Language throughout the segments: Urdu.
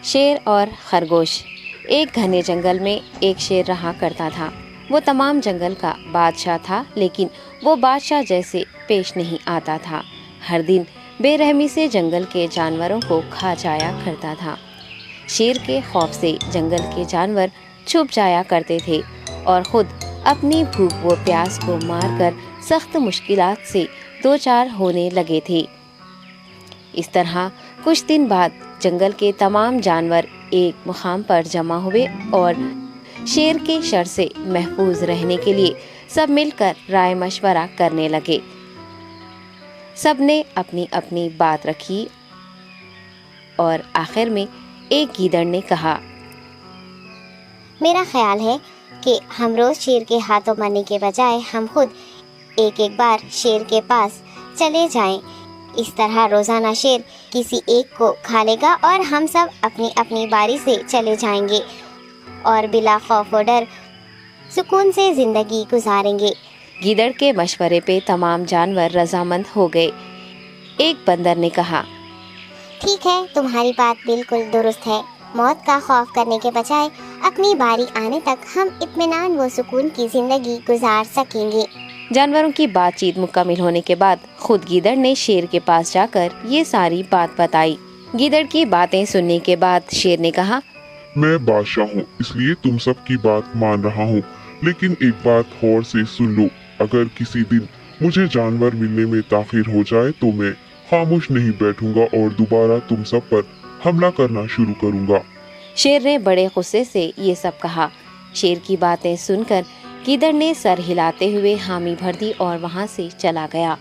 شیر اور خرگوش۔ ایک گھنے جنگل میں ایک شیر رہا کرتا تھا۔ وہ تمام جنگل کا بادشاہ تھا، لیکن وہ بادشاہ جیسے پیش نہیں آتا تھا۔ ہر دن بے رحمی سے جنگل کے جانوروں کو کھا جایا کرتا تھا۔ شیر کے خوف سے جنگل کے جانور چھپ جایا کرتے تھے اور خود اپنی بھوک و پیاس کو مار کر سخت مشکلات سے دوچار ہونے لگے تھے۔ اس طرح کچھ دن بعد جنگل کے تمام جانور ایک مقام پر جمع ہوئے اور شیر کے شر سے محفوظ رہنے کے لیے سب مل کر رائے مشورہ کرنے لگے۔ سب نے اپنی اپنی بات رکھی اور آخر میں ایک گیدڑ نے کہا، میرا خیال ہے کہ ہم روز شیر کے ہاتھوں مرنے کے بجائے ہم خود ایک بار شیر کے پاس چلے جائیں۔ اس طرح روزانہ شیر کسی ایک کو کھا لے گا اور ہم سب اپنی اپنی باری سے چلے جائیں گے اور بلا خوف و ڈر سکون سے زندگی گزاریں گے۔ گیدڑ کے مشورے پہ تمام جانور رضامند ہو گئے۔ ایک بندر نے کہا، ٹھیک ہے، تمہاری بات بالکل درست ہے۔ موت کا خوف کرنے کے بجائے اپنی باری آنے تک ہم اطمینان و سکون کی زندگی گزار سکیں گے۔ جانوروں کی بات چیت مکمل ہونے کے بعد خود گیدڑ نے شیر کے پاس جا کر یہ ساری بات بتائی۔ گیدڑ کی باتیں سننے کے بعد شیر نے کہا، میں بادشاہ ہوں، اس لیے تم سب کی بات مان رہا ہوں، لیکن ایک بات غور سے سن لو۔ اگر کسی دن مجھے جانور ملنے میں تاخیر ہو جائے تو میں خاموش نہیں بیٹھوں گا اور دوبارہ تم سب پر حملہ کرنا شروع کروں گا۔ شیر نے بڑے غصے سے یہ سب کہا۔ شیر کی باتیں سن کر گیدڑ نے سر ہلاتے ہوئے حامی بھر دی اور وہاں سے چلا گیا۔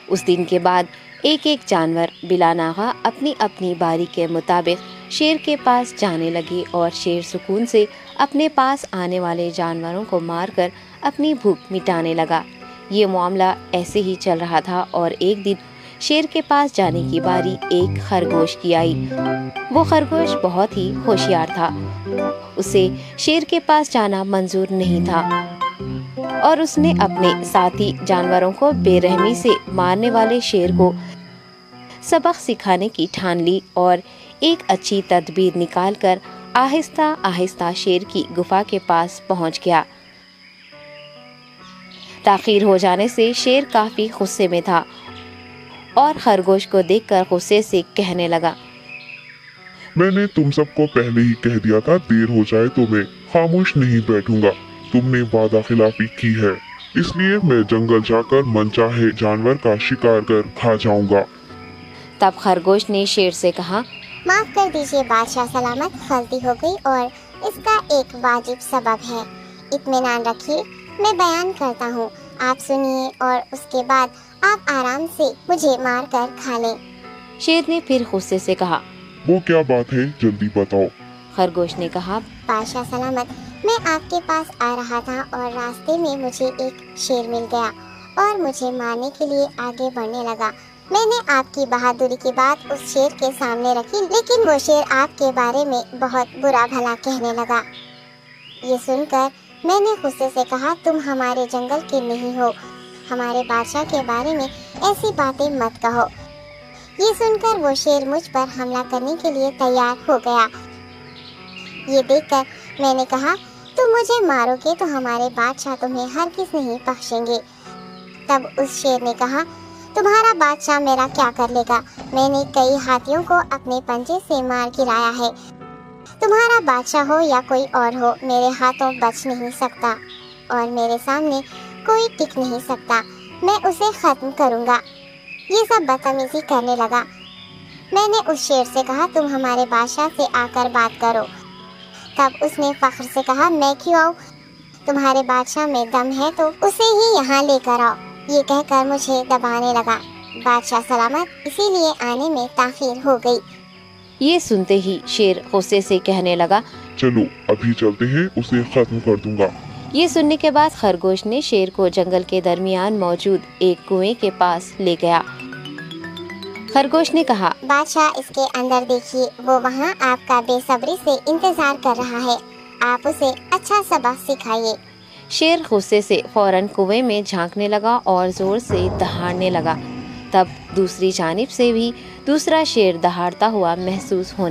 اس دن کے بعد ایک ایک جانور بلا ناغہ اپنی اپنی باری کے مطابق شیر کے پاس جانے لگے اور شیر سکون سے اپنے پاس آنے والے جانوروں کو مار کر اپنی بھوک مٹانے لگا۔ یہ معاملہ ایسے ہی چل رہا تھا اور ایک دن شیر کے پاس جانے کی باری ایک خرگوش کی آئی۔ وہ خرگوش بہت ہی ہوشیار تھا۔ اسے شیر کے پاس جانا منظور نہیں تھا اور اس نے اپنے ساتھی جانوروں کو بے رحمی سے مارنے والے شیر کو سبق سکھانے کی ٹھان لی اور ایک اچھی تدبیر نکال کر آہستہ آہستہ شیر کی گفا کے پاس پہنچ گیا۔ تاخیر ہو جانے سے شیر کافی غصے میں تھا اور خرگوش کو دیکھ کر غصے سے کہنے لگا، میں نے تم سب کو پہلے ہی کہہ دیا تھا، دیر ہو جائے تو میں خاموش نہیں بیٹھوں گا۔ تم نے وعدہ خلافی کی ہے، اس لیے میں جنگل جا کر من چاہے جانور کا شکار کر کھا جاؤں گا۔ تب خرگوش نے شیر سے کہا، معاف کر دیجیے بادشاہ سلامت، غلطی ہو گئی اور اس کا ایک واجب سبب ہے۔ اطمینان رکھیے، میں بیان کرتا ہوں، آپ سنیے اور اس کے بعد آپ آرام سے مجھے مار کر کھا لیں۔ شیر نے پھر غصے سے کہا، وہ کیا بات ہے، جلدی بتاؤ۔ خرگوش نے کہا، بادشاہ سلامت، میں آپ کے پاس آ رہا تھا اور راستے میں مجھے ایک شیر مل گیا اور مجھے مارنے کے لیے آگے بڑھنے لگا۔ میں نے آپ کی بہادری کی بات اس شیر کے سامنے رکھی، لیکن وہ شیر آپ کے بارے میں بہت برا بھلا کہنے لگا۔ یہ سن کر میں نے غصے سے کہا، تم ہمارے جنگل کے نہیں ہو، ہمارے بادشاہ کے بارے میں ایسی باتیں مت کہو۔ یہ سن کر وہ شیر مجھ پر حملہ کرنے کے لیے تیار ہو گیا۔ یہ دیکھ کر میں نے کہا، تم مجھے مارو گے تو ہمارے بادشاہ تمہیں ہرگز نہیں بخشیں گے۔ تب اس شیر نے کہا، تمہارا بادشاہ میرا کیا کر لے گا؟ میں نے کئی ہاتھیوں کو اپنے پنجے سے مار گرایا ہے، تمہارا بادشاہ ہو یا کوئی اور ہو، میرے ہاتھوں بچ نہیں سکتا اور میرے سامنے کوئی ٹک نہیں سکتا، میں اسے ختم کروں گا۔ یہ سب بدتمیزی کرنے لگا۔ میں نے اس شیر سے کہا، تم ہمارے بادشاہ سے آ کر بات کرو۔ تب اس نے فخر سے کہا، میں کیوں آؤں؟ تمہارے بادشاہ میں دم ہے تو اسے ہی یہاں لے کر آؤ۔ یہ کہہ کر مجھے دبانے لگا۔ بادشاہ سلامت، اسی لیے آنے میں تاخیر ہو گئی۔ یہ سنتے ہی شیر غصے سے کہنے لگا، چلو ابھی چلتے ہیں، اسے ختم کر دوں گا۔ یہ سننے کے بعد خرگوش نے شیر کو جنگل کے درمیان موجود ایک کنویں کے پاس لے گیا۔ خرگوش نے کہا، بادشاہ اس کے اندر دیکھیے، وہ وہاں آپ کا بے صبری سے انتظار کر رہا ہے، آپ اسے اچھا سبق سکھائیے۔ شیر غصے سے فوراً کنویں میں جھانکنے لگا اور زور سے دہاڑنے لگا۔ تب دوسری جانب سے بھی دوسرا شیر دہاڑتا ہوا محسوس ہونے